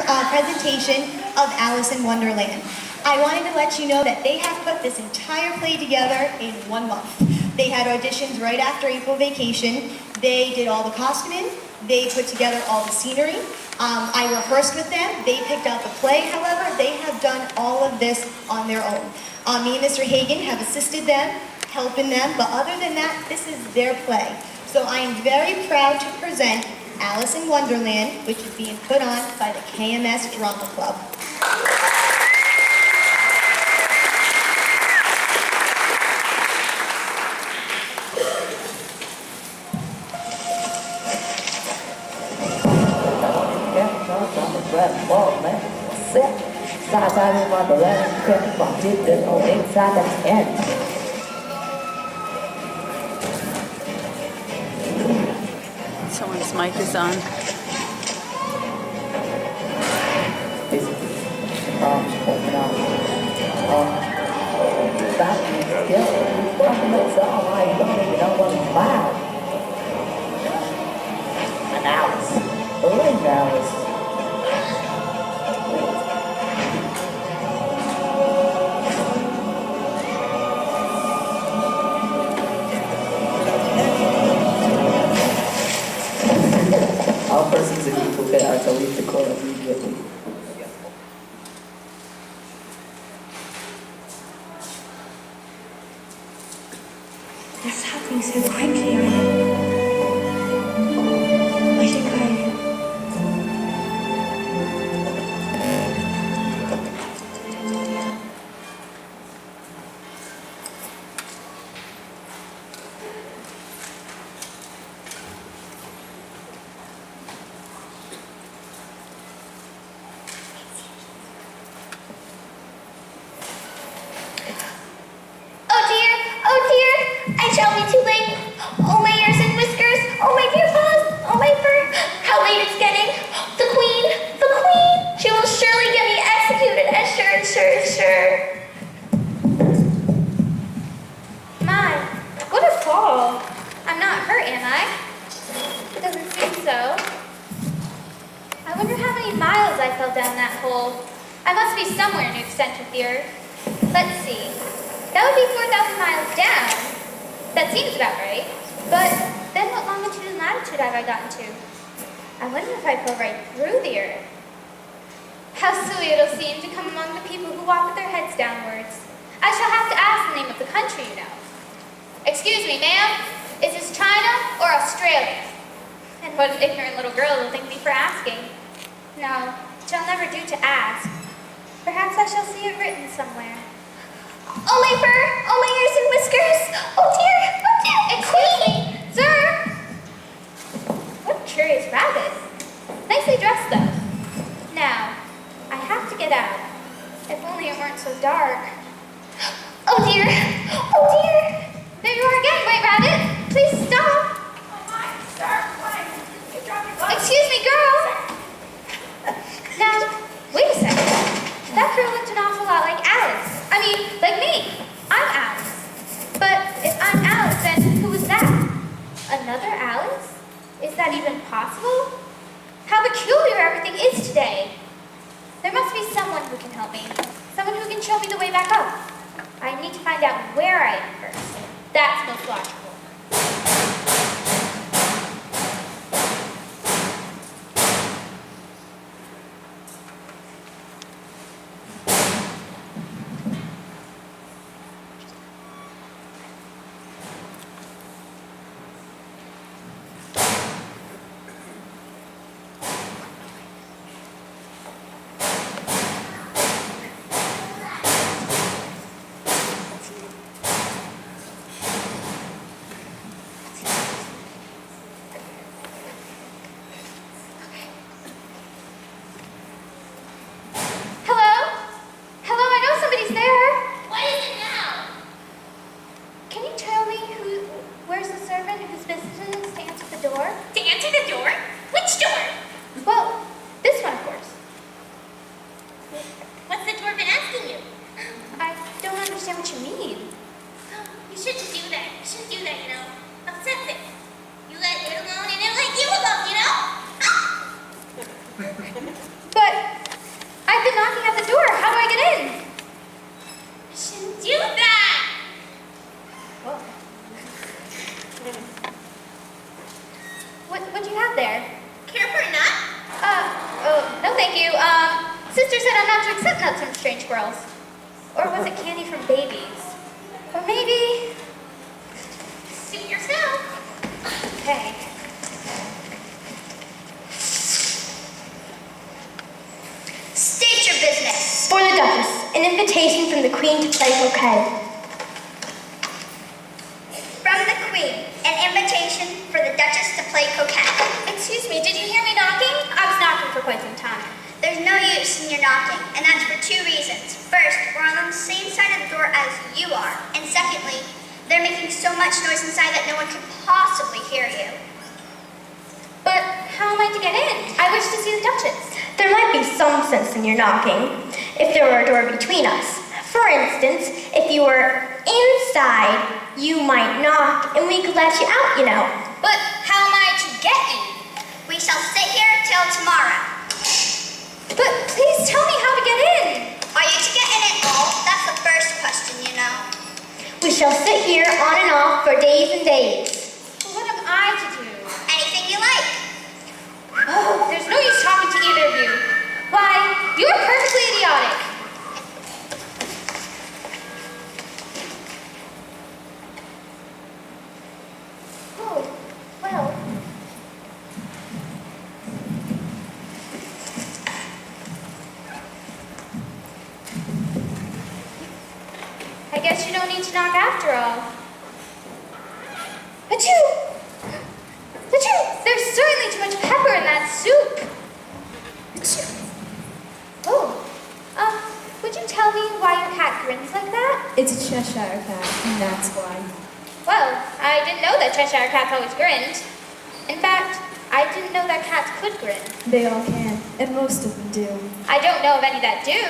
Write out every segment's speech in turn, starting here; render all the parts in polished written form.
presentation of Alice in Wonderland. I wanted to let you know that they have put this entire play together in 1 month. They had auditions right after April vacation. They did all the costuming. They put together all the scenery. I rehearsed with them. They picked out the play, however. They have done all of this on their own. Me and Mr. Hagan have assisted them, helping them, but other than that, this is their play. So I am very proud to present Alice in Wonderland, which is being put on by the KMS Drama Club. Inside in Wonderland, crept on it on inside the end. Someone's mic is on. Open up. That is still walking outside. I don't even know what it's about. An Alice. An Alice. All persons in equal pay are to leave the court immediately. It's happening so quickly, I think I shall be too late. Oh, my ears and whiskers. Oh, my dear paws. Oh, my fur. How late it's getting. The queen. The queen. She will surely get me executed as sure. My, what a fall. I'm not hurt, am I? It doesn't seem so. I wonder how many miles I fell down that hole. I must be somewhere in eccentric the earth. Let's see. That would be 4,000 miles down. That seems about right. But then what longitude and latitude have I gotten to? I wonder if I fell right through the earth. How silly it'll seem to come among the people who walk with their heads downwards. I shall have to ask the name of the country, you know. Excuse me, ma'am. Is this China or Australia? And what an ignorant little girl will think me for asking. No, it shall never do to ask. Perhaps I shall see it written somewhere. Oh, my fur! Oh, my ears and whiskers! Oh, dear! Oh, dear! Excuse me, sir! What a curious rabbit. Nicely dressed, though. Now, I have to get out. If only it weren't so dark. Oh, dear! Oh, dear! There you are again, white rabbit! Please stop! Oh my, sir, what? You dropped your bottle. Excuse me, girl! Now, wait a second. That girl looked an awful lot like Alice. I mean, like me. I'm Alice. But if I'm Alice, then who is that? Another Alice? Is that even possible? How peculiar everything is today. There must be someone who can help me. Someone who can show me the way back up. I need to find out where I am first. That's most logical. But I get in? You shouldn't do that! Whoa. What do you have there? Care for a nut? Oh, no thank you. Sister said I'm not to accept nuts from strange squirrels. Or was it candy from babies? Or maybe... Suit yourself. Okay. State your business. For the Duchess, an invitation from the Queen to play croquet. From the Queen, an invitation for the Duchess to play croquet. Excuse me, did you hear me knocking? I was knocking for quite some time. There's no use in your knocking, and that's for two reasons. First, we're on the same side of the door as you are. And secondly, they're making so much noise inside that no one could possibly hear you. But how am I to get in? I wish to see the Duchess. There might be some sense in your knocking, if there were a door between us. For instance, if you were inside, you might knock and we could let you out, you know. But how am I to get in? We shall sit here till tomorrow. But please tell me how to get in. Are you to get in at all? That's the first question, you know. We shall sit here on and off for days and days. What am I to do? Anything you like. Oh, there's no use talking to either of you. Why, you're perfectly idiotic. Oh, well. I guess you don't need to knock after all. Achoo! Achoo! There's certainly too much pepper in that soup. Achoo! Oh, would you tell me why your cat grins like that? It's a Cheshire cat, and that's why. Well, I didn't know that Cheshire cats always grinned. In fact, I didn't know that cats could grin. They all can, and most of them do. I don't know of any that do.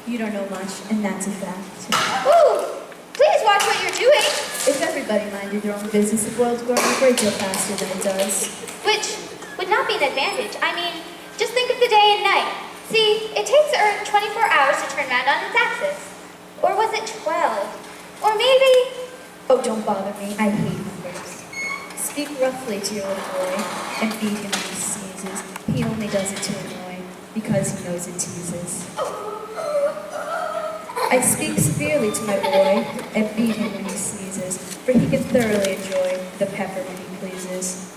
You don't know much, and that's a fact. Ooh, please watch what you're doing. If everybody minded their own business, the world's growing a great deal faster than it does. Which would not be an advantage. I mean, just think of the day and night. See, it takes the Earth 24 hours to turn round on its axis. Or was it 12? Or maybe... Oh, don't bother me. I hate numbers. Speak roughly to your little boy, and beat him when he sneezes. He only does it to annoy, because he knows it teases. I speak severely to my boy, and beat him when he sneezes, for he can thoroughly enjoy the pepper when he pleases.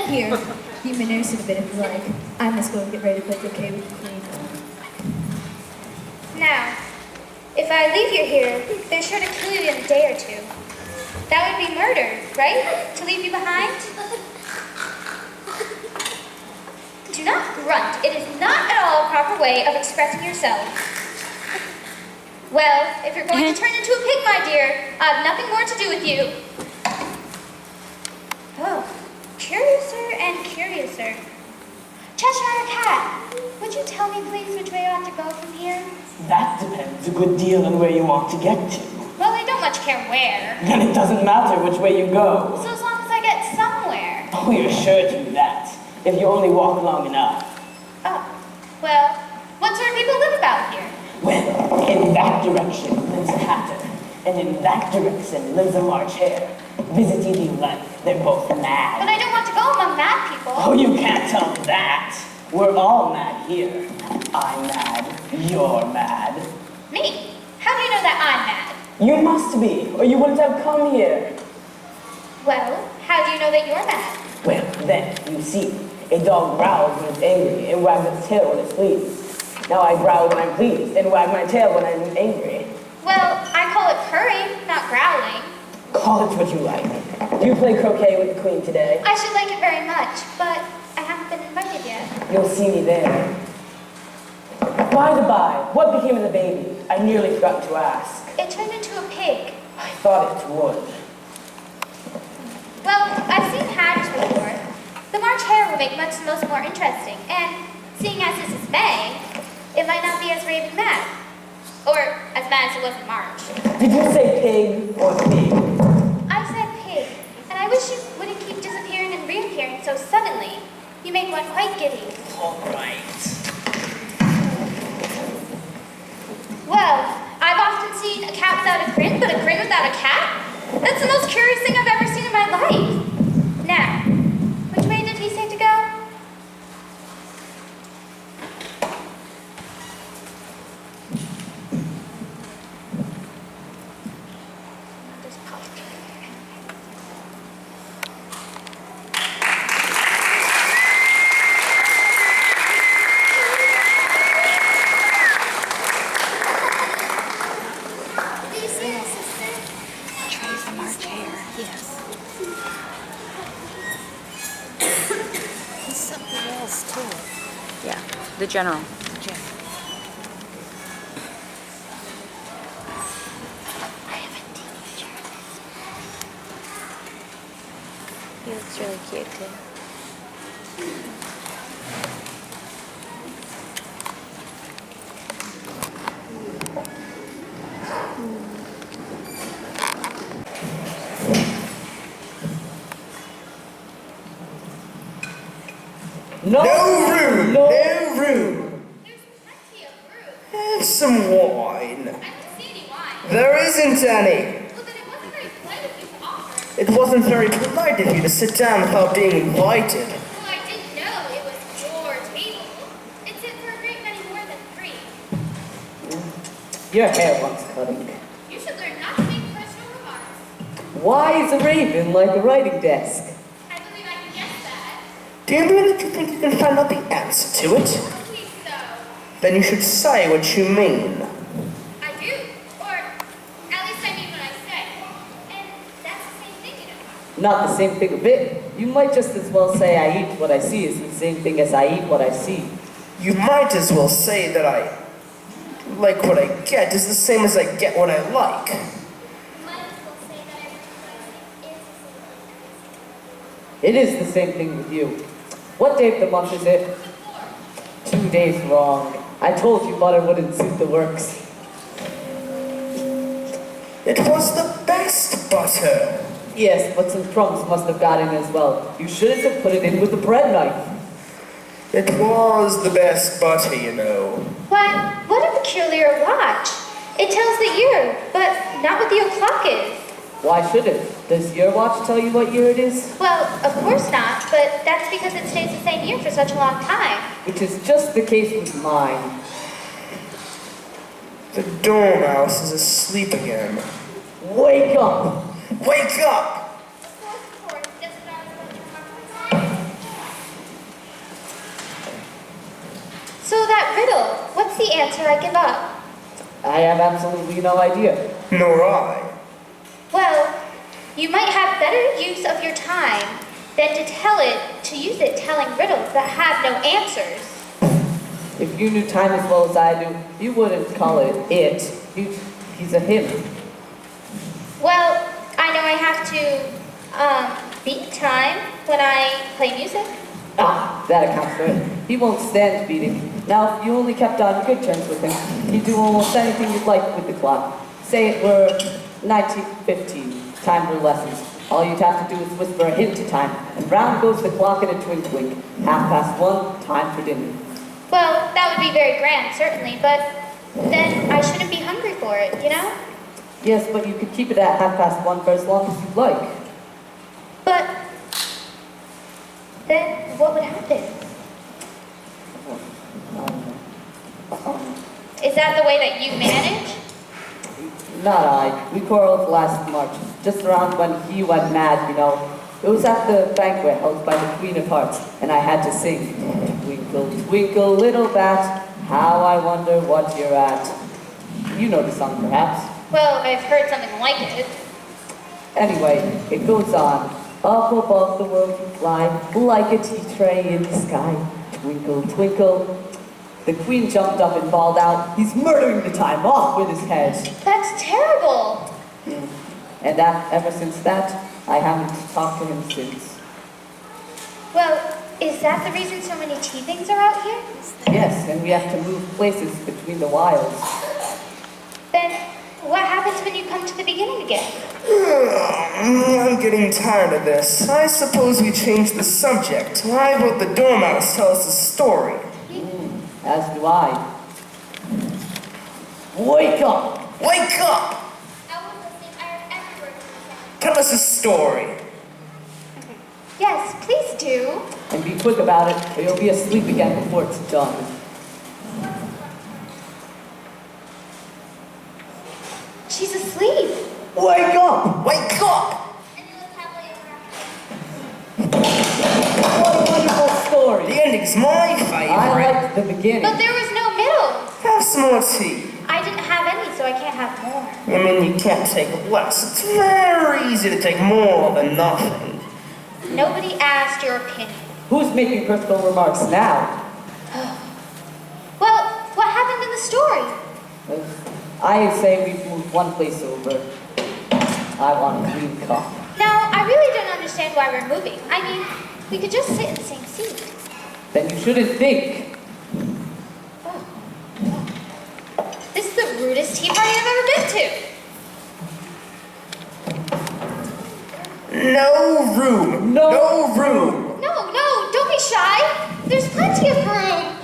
Here, you may nurse it a bit if you like. I must go and get ready to play croquet with the Queen. Now, if I leave you here, they're sure to kill you in a day or two. That would be murder, right? To leave you behind? Do not grunt. It is not at all a proper way of expressing yourself. Well, if you're going to turn into a pig, my dear, I have nothing more to do with you. Oh, curiouser and curiouser. Cheshire Cat, would you tell me, please, which way I ought to go from here? That depends a good deal on where you want to get to. Well, I don't much care where. Then it doesn't matter which way you go. So as long as I get somewhere. Oh, you're sure to do that, if you only walk long enough. Oh, well, what sort of people live about here? Well, in that direction lives a hatter, and in that direction lives a March hare. Visit you do like, they're both mad. But I don't want to go among mad people. Oh, you can't tell me that. We're all mad here. I'm mad. You're mad. Me? How do you know that I'm mad? You must be, or you wouldn't have come here. Well, how do you know that you're mad? Well, then, you see, a dog growls when it's angry and wags its tail when it's pleased. Now I growl when I'm pleased and wag my tail when I'm angry. Well, I call it purring, not growling. Call it what you like. Do you play croquet with the Queen today? I should like it very much, but I haven't been invited yet. You'll see me there. By the by, what became of the baby? I nearly forgot to ask. It turned into a pig. I thought it would. Well, I've seen hatters before. The March hare will make much more interesting, and seeing as this is May, it might not be as raving mad. Or as mad as it was in March. Did you say pig or pig? I said pig, and I wish you wouldn't keep disappearing and reappearing so suddenly. You make one quite giddy. All right. Well, I've often seen a cat without a grin, but a grin without a cat? That's the most curious thing I've ever seen in my life. Now, which way did he say to go? Trace the March hair. Yes. He's something else too. Yeah, the general. I have a teenager. He looks really cute too. No, room! No. No room! There's plenty of room. Have some wine. I don't see any wine. There isn't any. Well, then it wasn't very polite of you to offer. It wasn't very polite of you to sit down without being invited. Well, I didn't know it was your table. It's in for a great many more than 3. Your hair wants cutting. You should learn not to make personal remarks. Why is a raven like a writing desk? I believe I can guess that. Do you mean that you think you can find out the answer to it? Okay, so Then you should say what you mean. I do. Or at least I mean what I say. And that's the same thing, you know. Not the same thing a bit. You might just as well say I eat what I see is the same thing as I eat what I see. You might as well say that I like what I get is the same as I get what I like. You might as well say that everything is the same. It is the same thing with you. What day of the month is it? 2 days wrong. I told you butter wouldn't suit the works. It was the best butter. Yes, but some crumbs must have got in as well. You shouldn't have put it in with a bread knife. It was the best butter, you know. Why, what a peculiar watch. It tells the year, but not what the o'clock is. Why should it? Does your watch tell you what year it is? Well, of course not, but that's because it stays the same year for such a long time. Which is just the case with mine. The dormouse is asleep again. Wake up! Wake up! So that riddle, what's the answer I give up? I have absolutely no idea. Nor I. Well, you might have better use of your time than to use it telling riddles that have no answers. If you knew time as well as I do, you wouldn't call it it. He's a him. Well, I know I have to beat time when I play music. Ah, that accounts for it. He won't stand beating. Now, if you only kept on good terms with him, he'd do almost anything you'd like with the clock. Say it were 19:15, time for lessons. All you'd have to do is whisper a hint to time, and round goes the clock in a twinkling. 1:30, time for dinner. Well, that would be very grand, certainly, but then I shouldn't be hungry for it, you know? Yes, but you could keep it at 1:30 for as long as you'd like. But then what would happen? Is that the way that you manage? Not I. We quarreled last March, just around when he went mad, you know. It was at the banquet held by the Queen of Hearts, and I had to sing, "Twinkle, twinkle, little bat, how I wonder what you're at." You know the song, perhaps. Well, I've heard something like it. Anyway, it goes on. Up above the world you fly, like a tea tray in the sky. Twinkle, twinkle. The Queen jumped up and bawled out, "He's murdering the time, off with his head." That's terrible. And ever since that, I haven't talked to him since. Well, is that the reason so many tea things are out here? Yes, and we have to move places between the wilds. Then what happens when you come to the beginning again? I'm getting tired of this. I suppose we change the subject. Why won't the dormouse tell us a story? As do I. Wake up! Wake up! I was listening. I heard every word you said. Tell us a story. Yes, please do. And be quick about it, or you'll be asleep again before it's done. She's asleep. Wake up! Wake up! And you look happily ever after. What a wonderful story! The ending's my favorite. I liked the beginning. But there was no middle. Have some more tea. I didn't have any, so I can't have more. I mean, you can't take less. It's very easy to take more than nothing. Nobody asked your opinion. Who's making critical remarks now? Well, what happened in the story? I say we've moved one place over. I want a clean cup. Now, I really don't understand why we're moving. I mean, we could just sit in the same seat. Then you shouldn't think. This is the rudest tea party I've ever been to. No room. No room. No, don't be shy. There's plenty of room.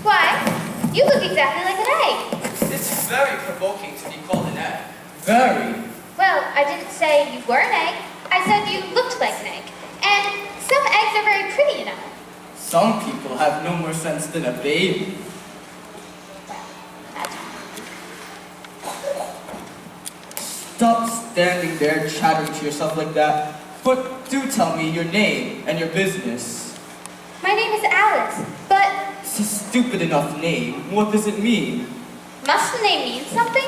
Why? You look exactly like an egg. It's very provoking to be called an egg. Very. Well, I didn't say you were an egg. I said you looked like an egg. And some eggs are very pretty, you know. Some people have no more sense than a baby. Stop standing there chattering to yourself like that. But do tell me your name and your business. My name is Alice, but It's a stupid enough name. What does it mean? must the name mean something?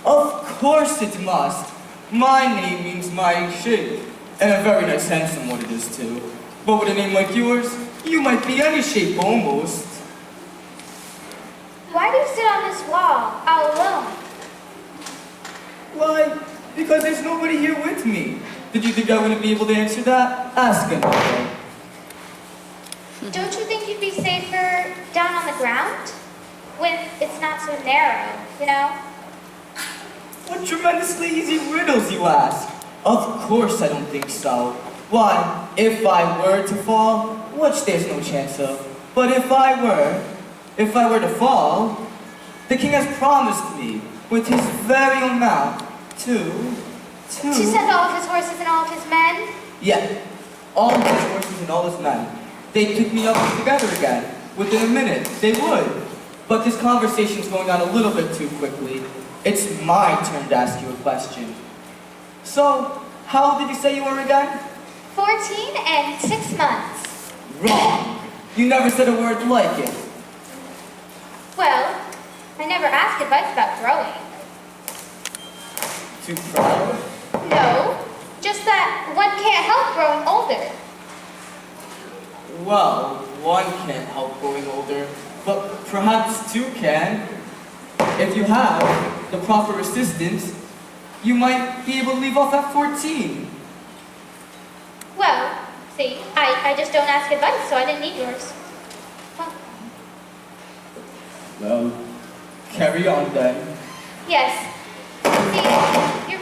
Of course it must. My name means my shape. And a very nice handsome one it is too. But with a name like yours, you might be any shape almost. Why do you sit on this wall, all alone? Why? Because there's nobody here with me. Did you think I wouldn't be able to answer that? Ask another. Don't you think you'd be safer down on the ground? When it's not so narrow, you know? What tremendously easy riddles you ask. Of course I don't think so. Why, if I were to fall, which there's no chance of, but if I were to fall, the king has promised me, with his very own mouth, to To send all of his horses and all of his men? Yeah, all of his horses and all his men. They'd pick me up together again. Within a minute, they would. But this conversation's going on a little bit too quickly. It's my turn to ask you a question. So, how old did you say you were again? 14 and 6 months. Wrong. You never said a word like it. Well, I never asked advice about growing. Too proud? No, just that one can't help growing older. Well, one can't help growing older, but perhaps two can. If you have the proper assistance, you might be able to leave off at 14. Well, see, I just don't ask advice, so I didn't need yours. Well, Well, carry on then. yes. See, your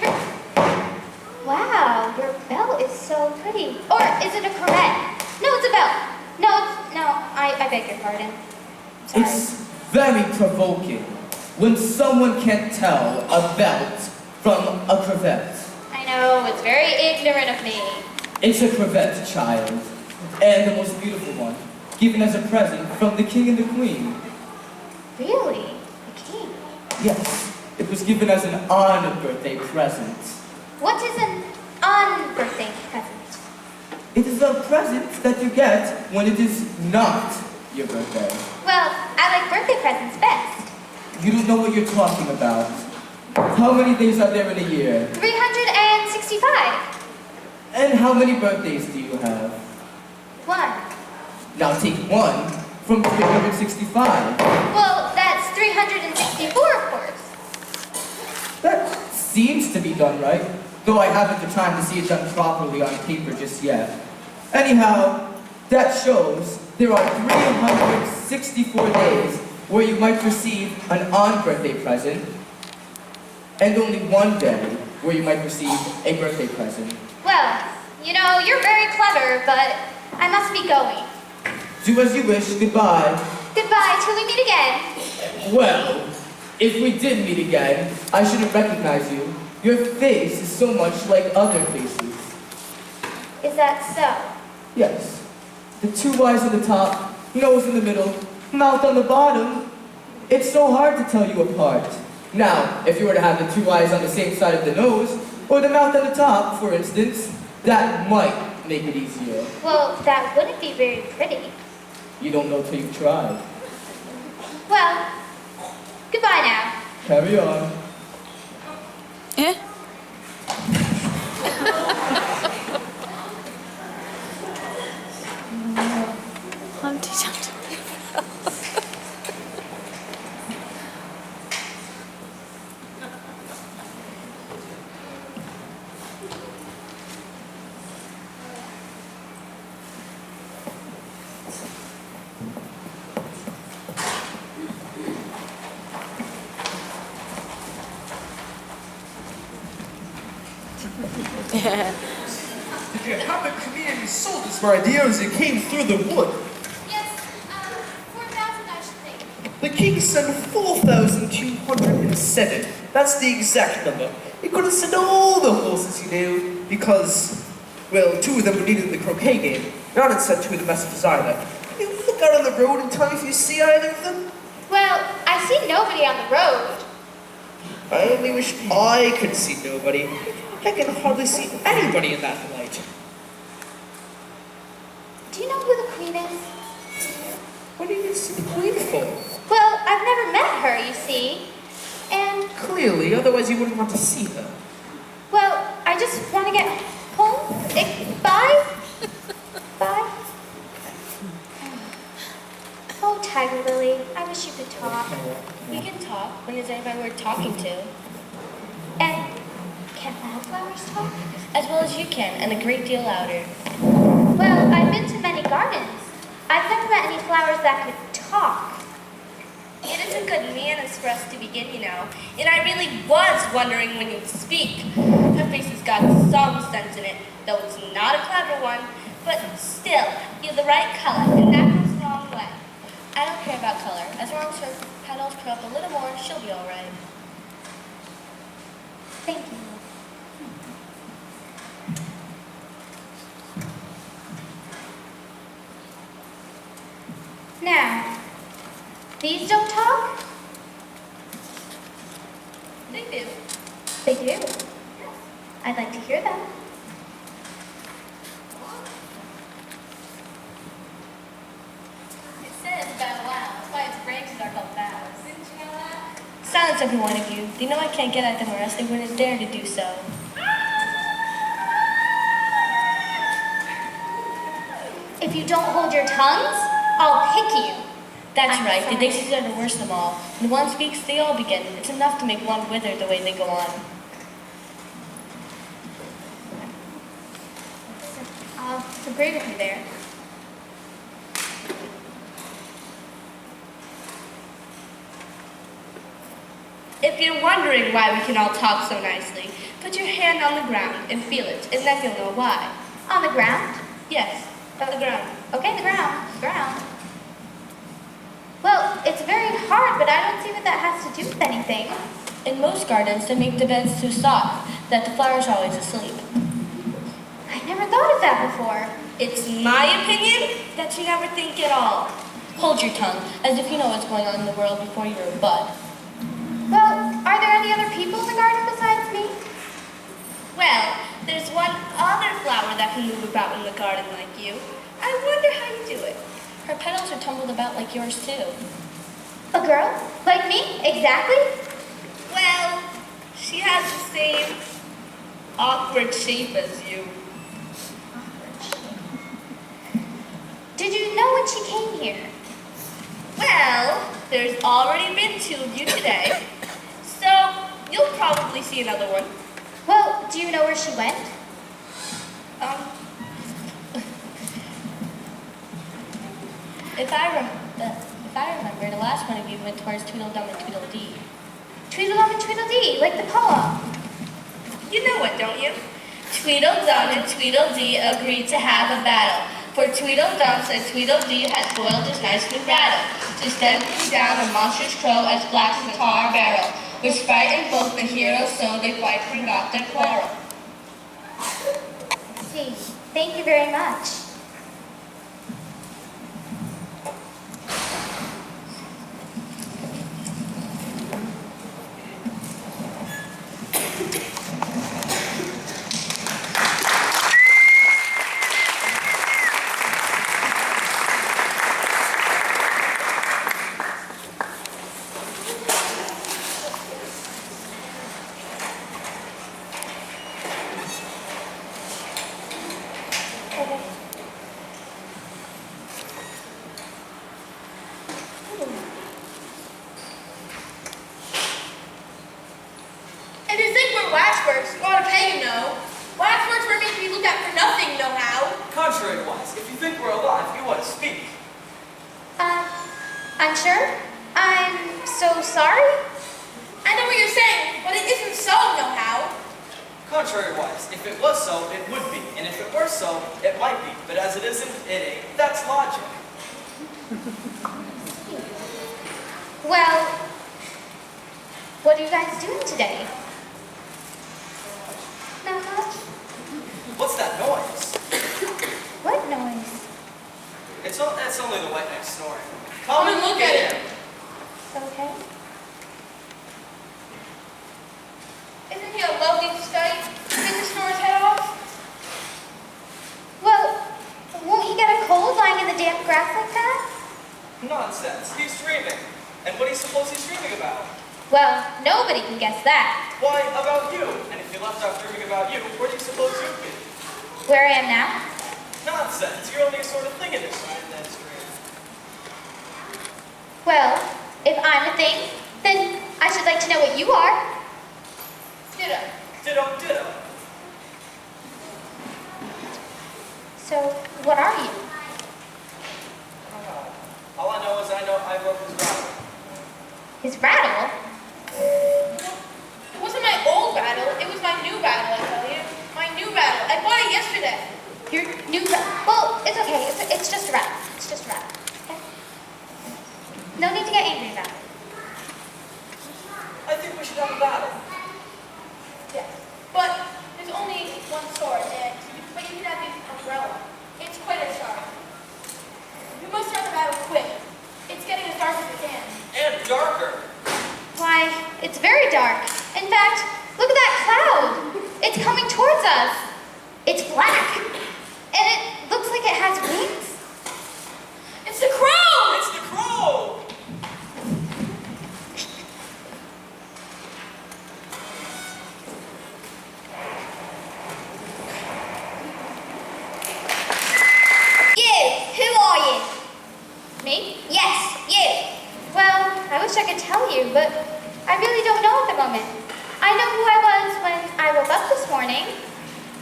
wow, your bell is so pretty. Or is it a corvette? No, it's a bell. No, I beg your pardon. Sorry. It's very provoking when someone can't tell a belt from a cravat. I know, it's very ignorant of me. It's a cravat, child, and the most beautiful one, given as a present from the king and the queen. Really? The king? Yes, it was given as an honored birthday present. What is an on-birthday present? It is a present that you get when it is not your birthday. Well, I like birthday presents best. You don't know what you're talking about. How many days are there in a year? 365. And how many birthdays do you have? 1. Now take one from 365. Well, that's 364, of course. That seems to be done right, though I haven't the time to see it done properly on paper just yet. Anyhow, that shows there are 364 days where you might receive an on-birthday present, and only one day where you might receive a birthday present. Well, You know, you're very clever, but I must be going. Do as you wish. Goodbye. Goodbye till we meet again. Well, if we did meet again, I shouldn't recognize you. Your face is so much like other faces. Is that so? Yes. The two eyes on the top, nose in the middle, mouth on the bottom. It's so hard to tell you apart. Now, if you were to have the two eyes on the same side of the nose, or the mouth on the top, for instance, that might make it easier. Well, that wouldn't be very pretty. You don't know till you've tried. Well, goodbye now. Carry on. Eh? Humpty Dumpty. Did you have a comedian sold this for ideas you came through the wood? Yes, 4,000 I should think. The king sent 4,207. That's the exact number. He couldn't send all the horses he knew because, well, 2 of them were needed in the croquet game. Not had sent 2 of the messages either. Can you look out on the road and tell me if you see either of them? Well, I see nobody on the road. I only wish I could see nobody. I can hardly see anybody in that light. Do you know who the queen is? What do you need to see the queen for? Well, I've never met her, you see. And, Clearly, otherwise you wouldn't want to see her. well, I just want to get home. Bye? Bye? Oh, Tiger Lily, I wish you could talk. We can talk when there's anybody worth talking to. And can wildflowers talk? As well as you can, and a great deal louder. Well, I've been to many gardens. I've never met any flowers that could talk. It is a good manners for us to begin, you know. And I really was wondering when you'd speak. Her face has got some sense in it, though it's not a clever one. But still, you have the right color, and that goes a long way. I don't care about color. As long as her petals curl up a little more, she'll be all right. Thank you. Now, these don't talk? They do. They do. I'd like to hear them. It says about wow. That's why its branches are called boughs. Didn't you know that? Silence, every one of you. They know I can't get at them or else they wouldn't dare to do so. If you don't hold your tongues, I'll pick you. That's I'm right. sorry. The daisies are the worst of them all. When one speaks, they all begin. It's enough to make one wither the way they go on. I'll agree with you there. If you're wondering why we can all talk so nicely, put your hand on the ground and feel it, and then you'll know why. On the ground? Yes, on the ground. Okay, the ground. The ground. Well, it's very hard, but I don't see what that has to do with anything. In most gardens, they make the beds too soft, that the flowers are always asleep. I never thought of that before. It's my opinion that you never think at all. Hold your tongue, as if you know what's going on in the world before you're a bud. Well, are there any other people in the garden besides me? Well, there's one other flower that can move about in the garden like you. I wonder how you do it. Her petals are tumbled about like yours too. A girl? Like me? Exactly? Well, she has the same awkward shape as you. Did you know when she came here? Well, there's already been 2 of you today, so you'll probably see another one. Well, do you know where she went? If I remember, the last one of you went towards Tweedledum and Tweedledee. Tweedledum and Tweedledee, like the poem. You know it, don't you? Tweedledum and Tweedledee agreed to have a battle, for Tweedledum said Tweedledee had spoiled his nice new rattle. Just then came down a monstrous crow as black as a tar barrel, which frightened both the heroes so they quite forgot their quarrel. See, thank you very much. If you think we're waxworks, you ought to pay, you know. Waxworks were made to be looked at for nothing, you know how. Contrary-wise, if you think we're alive, you ought to speak. I'm sure. I'm so sorry. I know what you're saying, but it isn't so, you know how. Contrary-wise, if it was so, it would be. And if it were so, it might be. But as it isn't, it ain't. That's logic. Well, what are you guys doing today? Not much. What's that noise? What noise? It's only the wet neck snoring. Come and look at him. Okay. Isn't he a lovely sight? Did the snore's head off? Well, won't you get a cold lying in the damp grass like that? Nonsense. He's dreaming. And what do you suppose he's dreaming about? Well, nobody can guess that. Why, about you. And if you left off dreaming about you, where do you suppose you'd be? Where I am now? Nonsense. You're only a sort of thing in this dream. Well, if I'm a thing, then I should like to know what you are. Ditto. Ditto, ditto. So, what are you? All I know is I broke his rattle. His rattle? It wasn't my old rattle, it was my new rattle, I tell you. My new rattle. I bought it yesterday. Your new rattle? Well, it's okay. It's just a rattle. It's just a rattle. Okay? No need to get angry about it. I think we should have a battle. Yes. But there's only one sword, but you can have the umbrella. It's quite a sharp. We must start the battle quick. It's getting as dark as it can. And darker. Why, it's very dark. In fact, look at that cloud. It's coming towards us. It's black. And it looks like it has wings. It's the crow! It's the crow! Who are you? Me? Yes, you. Well, I wish I could tell you, but I really don't know at the moment. I know who I was when I woke up this morning,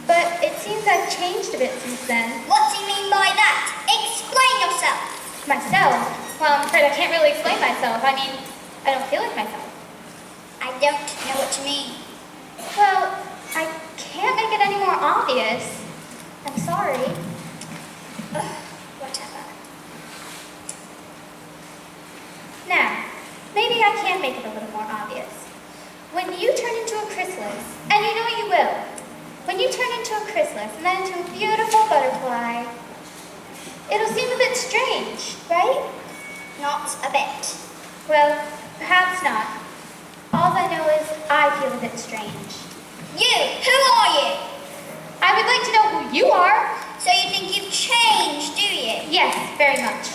but it seems I've changed a bit since then. What do you mean by that? Explain yourself. Myself? Well, I'm afraid I can't really explain myself. I mean, I don't feel like myself. I don't know what you mean. Well, I can't make it any more obvious. I'm sorry. Whatever. Now, maybe I can make it a little more obvious. When you turn into a chrysalis, and you know you will, when you turn into a chrysalis and then into a beautiful butterfly, it'll seem a bit strange, right? Not a bit. Well, perhaps not. All I know is I feel a bit strange. You, who are you? I would like to know who you are. So you think you've changed, do you? Yes, very much.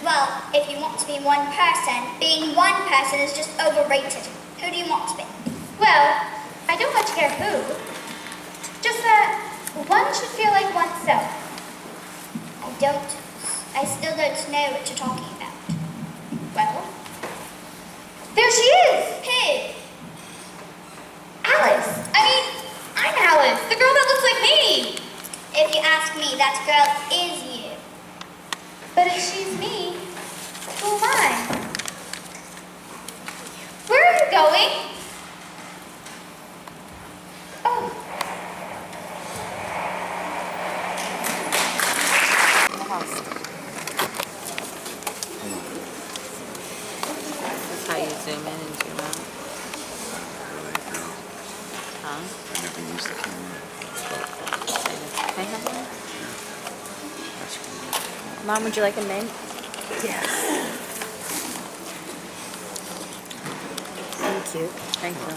Well, if you want to be one person, being one person is just overrated. Who do you want to be? Well, I don't much care who. Just that one should feel like oneself. I still don't know what you're talking about. Well, there she is. Who? Alice. I'm Alice, the girl that looks like me. If you ask me, that girl is you. But if she's me, who am I? Where are you going? Oh. Huh? I never used the camera. They have one? That's cool. Mom, would you like a mint? Yes. Thank you. Thank you.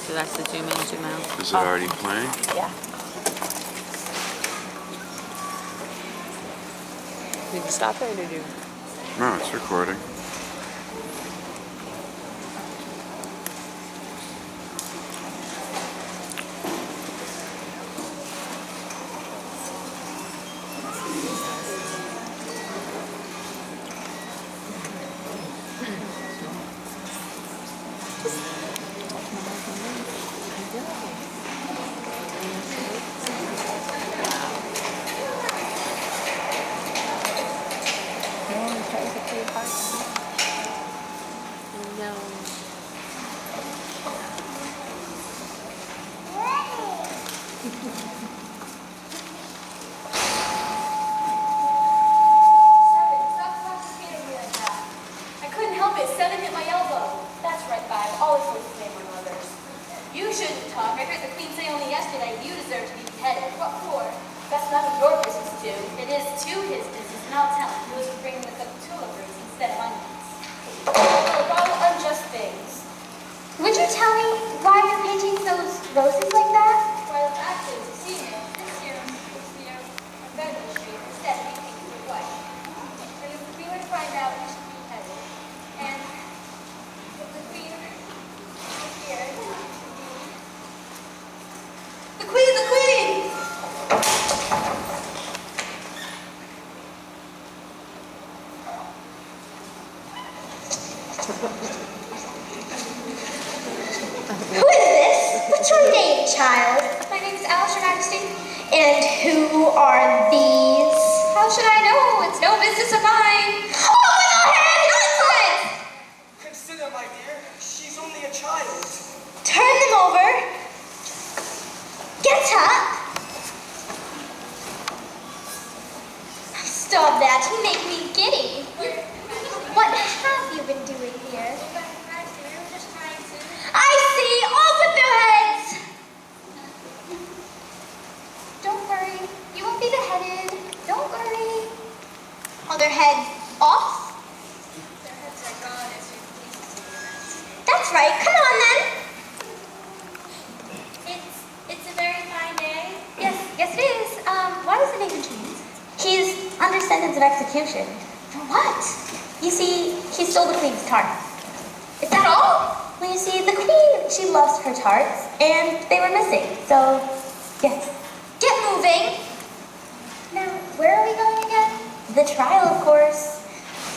So that's the zoom in, zoom out. Is it already playing? Yeah. Did you stop it or did you? No, it's recording. No. I couldn't help it. Seven hit my elbow. That's right, Five. Always supposed to blame on others. You shouldn't talk. I heard the Queen say only yesterday you deserve to be beheaded. What for? That's none of your business, too. It is to his business, and I'll tell him he was for bringing the tulip roots instead of onions. Of all unjust things. Would you tell me why you're painting those roses like that? Well, actually, it's a senior. This year, I'm better than this year. Instead, we painted it white. And if we were to find out, we should be beheaded. And if the Queen was here, the Queen! The Queen! Who is this? What's your name, child? My name is Alice, Your Majesty. And who are these? How should I know? It's no business of mine. Oh, little head! Nonsense! Consider, my dear, she's only a child. Turn them over. Get up. Stop that. You make me giddy. What have you been doing here? I see. Off with their heads. Don't worry. You won't be beheaded. Don't worry. Are their heads off? Their heads are gone as you please. That's right. Come on then. It's a very fine day. Yes it is. Why is the Nathan Keys? He's under sentence of execution. For what? You see, he stole the Queen's tarts. Is that all? Well, you see, the Queen, she loves her tarts, and they were missing. So, yes. Get moving. Now, where are we going again? The trial, of course.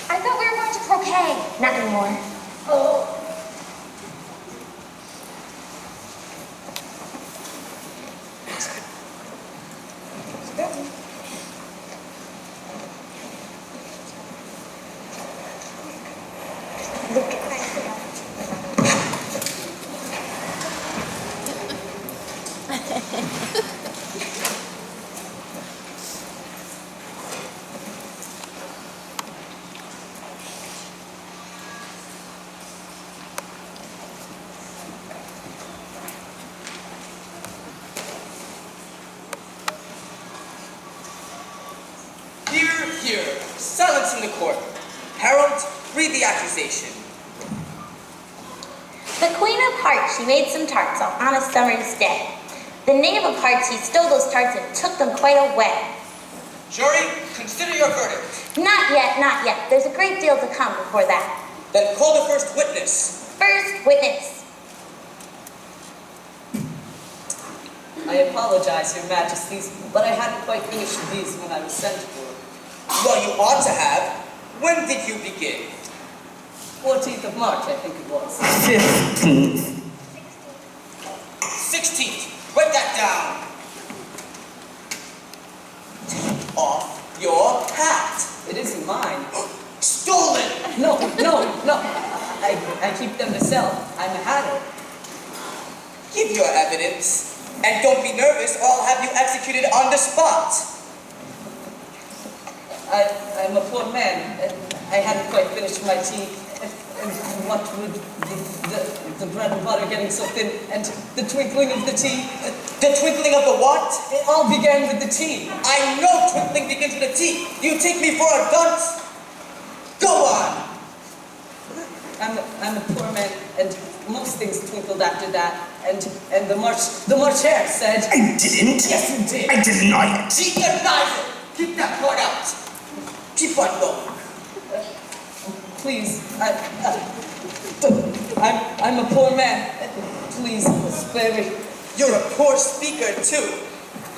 I thought we were going to croquet. Not anymore. Oh. Hear. Silence in the court. Harold, read the accusation. The Queen of Hearts, she made some tarts on a summer's day. The Knave of Hearts, he stole those tarts and took them quite away. Jury, consider your verdict. Not yet. There's a great deal to come before that. Then call the first witness. First witness. I apologize, Your Majesties, but I hadn't quite finished these when I was sent for. Well, you ought to have. When did you begin? 14th of March, I think it was. 15th. 16th. Write that down. Take off your hat. It isn't mine. Stolen. No. I keep them to sell. I'm a hatter. Give your evidence. And don't be nervous or I'll have you executed on the spot. I'm a poor man, and I hadn't quite finished my teeth. And what with the bread and butter getting so thin, and the twinkling of the tea. The twinkling of the what? It all began with the tea. I know twinkling begins with a T. You take me for a dunce? Go on. I'm a poor man, and most things twinkled after that. And the marcher said, I didn't. Yes, you did. I deny it. She denies it. Keep that part out. Keep on going. Please, I'm a poor man. Please, spare me. You're a poor speaker, too.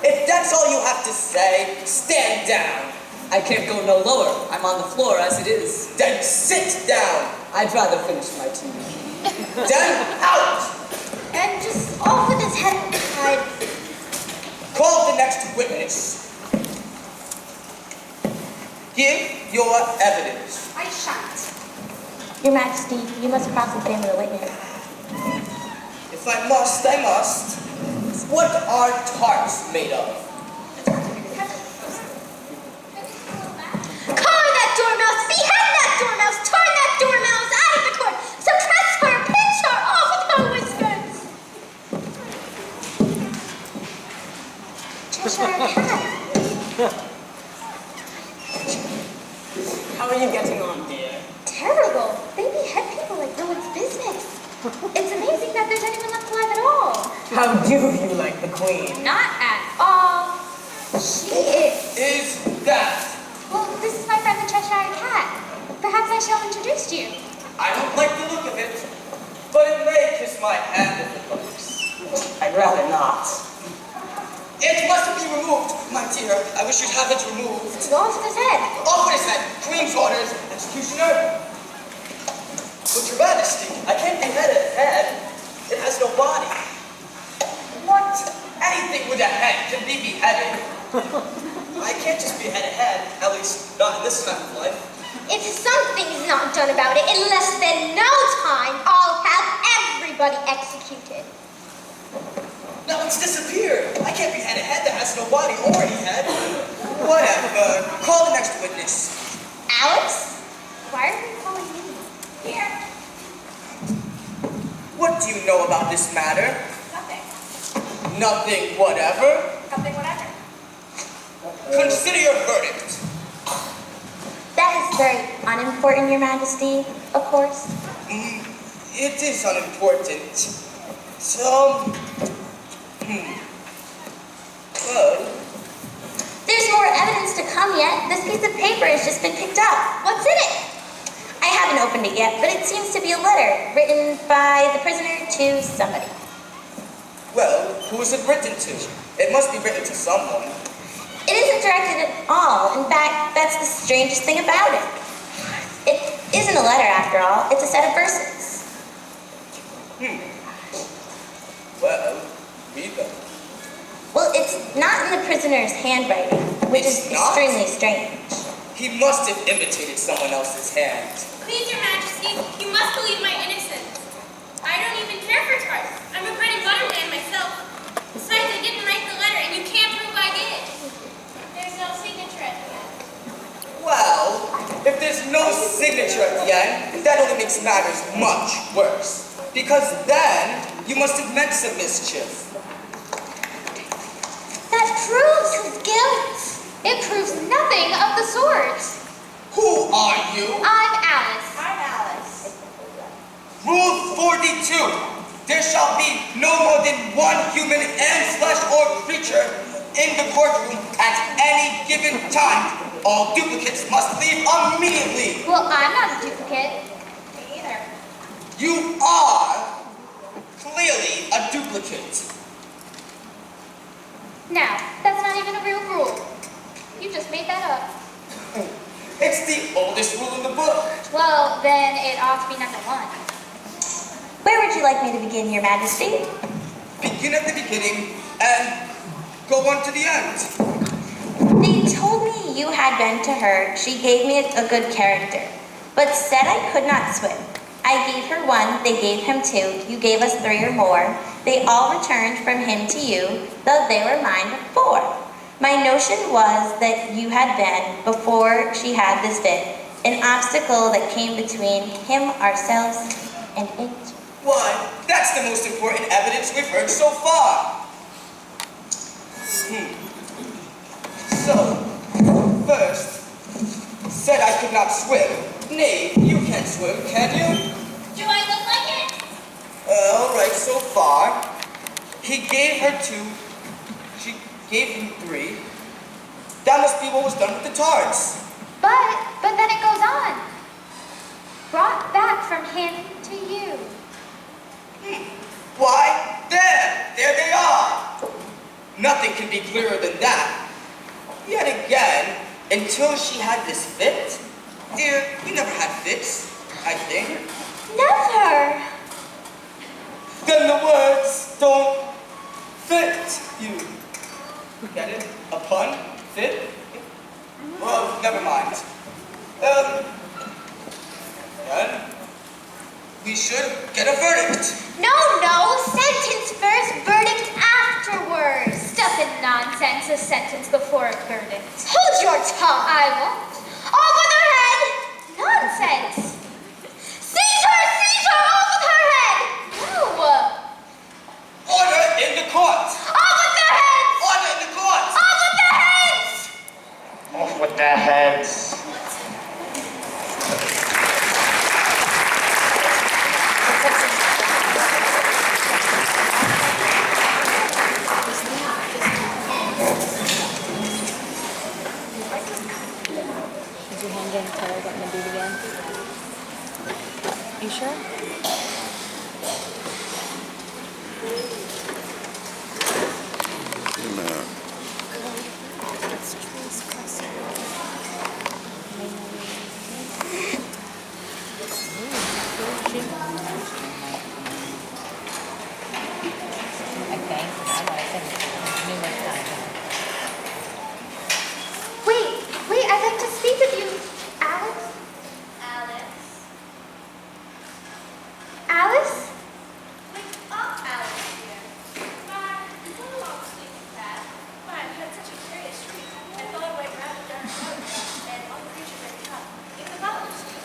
If that's all you have to say, stand down. I can't go no lower. I'm on the floor as it is. Then sit down. I'd rather finish my tea. Then out. And just off with his head inside. Call the next witness. Give your evidence. I shan't. Your Majesty, you must cross-examine the witness. If I must, I must. What are tarts made of? Collar that dormouse, behead that dormouse, turn that dormouse out of the court, suppress her, pinch her off with her whiskers. Cheshire Cat. How are you getting on, dear? Terrible. They behead people like no one's business. It's amazing that there's anyone left alive at all. How do you like the Queen? Not at all. She is. Is that? Well, this is my friend the Cheshire Cat. Perhaps I shall introduce you. I don't like the look of it, but it may kiss my hand if it looks. I'd rather not. It must be removed, my dear. I wish you'd have it removed. Off with his head. Off with his head. Queen's orders. Executioner. But your Majesty, I can't behead a head. It has no body. What? Anything with a head can be beheaded. I can't just behead a head, at least not in this time of life. If something's not done about it in less than no time, I'll have everybody executed. Now it's disappeared. I can't behead a head that has no body or any head. Whatever. Call the next witness. Alex? Why are you calling me? Here. What do you know about this matter? Nothing. Nothing whatever? Nothing whatever. Consider your verdict. That is very unimportant, Your Majesty, of course. It is unimportant. So, well, there's more evidence to come yet. This piece of paper has just been picked up. What's in it? I haven't opened it yet, but it seems to be a letter written by the prisoner to somebody. Well, who is it written to? It must be written to someone. It isn't directed at all. In fact, that's the strangest thing about it. It isn't a letter, after all. It's a set of verses. Well, read them. Well, it's not in the prisoner's handwriting, which is extremely strange. He must have imitated someone else's hand. Please, Your Majesty, you must believe my innocence. I don't even care for tarts. I'm a bread and butter man myself. Besides, I didn't write the letter, and you can't prove I did it. There's no signature at the end. Well, if there's no signature at the end, that only makes matters much worse. Because then, you must have meant some mischief. That proves his guilt. It proves nothing of the sort. Who are you? I'm Alice. I'm Alice. Rule 42. There shall be no more than one human and or creature in the courtroom at any given time. All duplicates must leave immediately. Well, I'm not a duplicate. Me either. You are clearly a duplicate. Now, that's not even a real rule. You just made that up. It's the oldest rule in the book. Well, then it ought to be number one. Where would you like me to begin, Your Majesty? Begin at the beginning and go on to the end. They told me you had been to her. She gave me a good character, but said I could not swim. I gave her 1, they gave him 2, you gave us 3 or more. They all returned from him to you, though they were mine before. My notion was that you had been, before she had this fit, an obstacle that came between him, ourselves, and it. Why, that's the most important evidence we've heard so far. So, first, said I could not swim. Nay, you can't swim, can you? Do I look like it? All right, so far. He gave her 2. She gave him 3. That must be what was done with the tarts. But then it goes on. Brought back from him to you. Why, there they are. Nothing can be clearer than that. Yet again, until she had this fit, dear, we never had fits, I think. Never. Then the words don't fit you. Get it? A pun? Fit? Well, never mind. Then we should get a verdict. No, sentence first, verdict afterwards. Stuff and nonsense, a sentence before a verdict. Hold your tongue. I won't. All with her head. Nonsense. Seize her, all with her head. No. Order in the court. All with their heads. Order in the court. All with their heads. Off with their heads. Did you hand in tell her what I'm gonna do it again? You sure? Wait, I'd like to speak with you, Alice. Alice? Wake up, Alice, dear. Why, you've been a long sleep past. Why, I've had such a curious dream. I thought I went around a dark road, and all the creatures had come. Even the mountains too.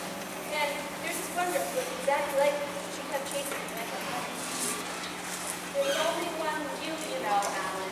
And there's this wonder who looked exactly like me. She kept chasing me, and I kept running. There's only one you know, Alice.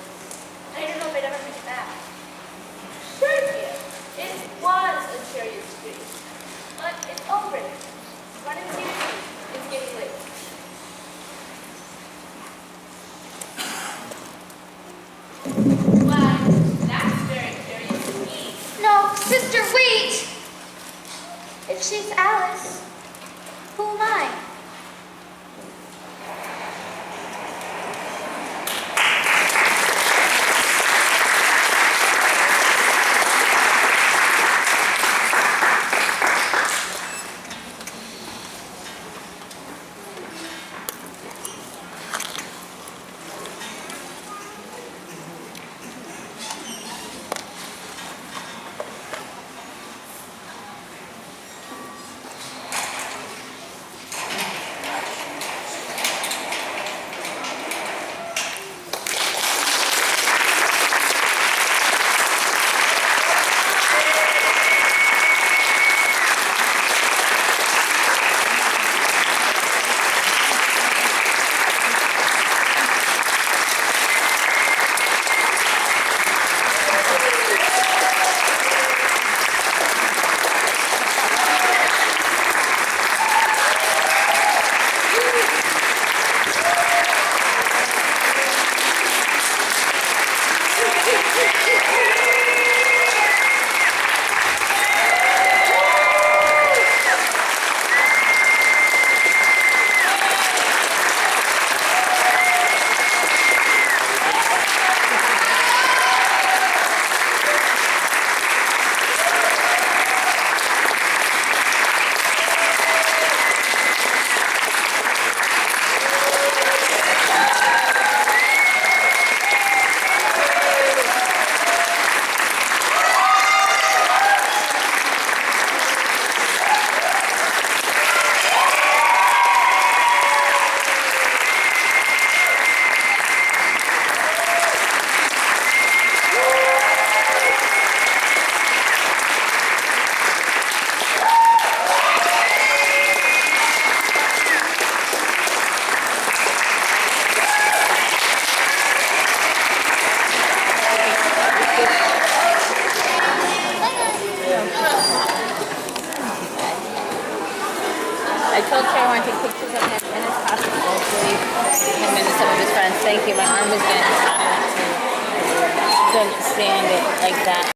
I told Trey I want to take pictures of him in his costume, hopefully him and some of his friends. Thank you. My arm was getting tired too. Couldn't stand it like that.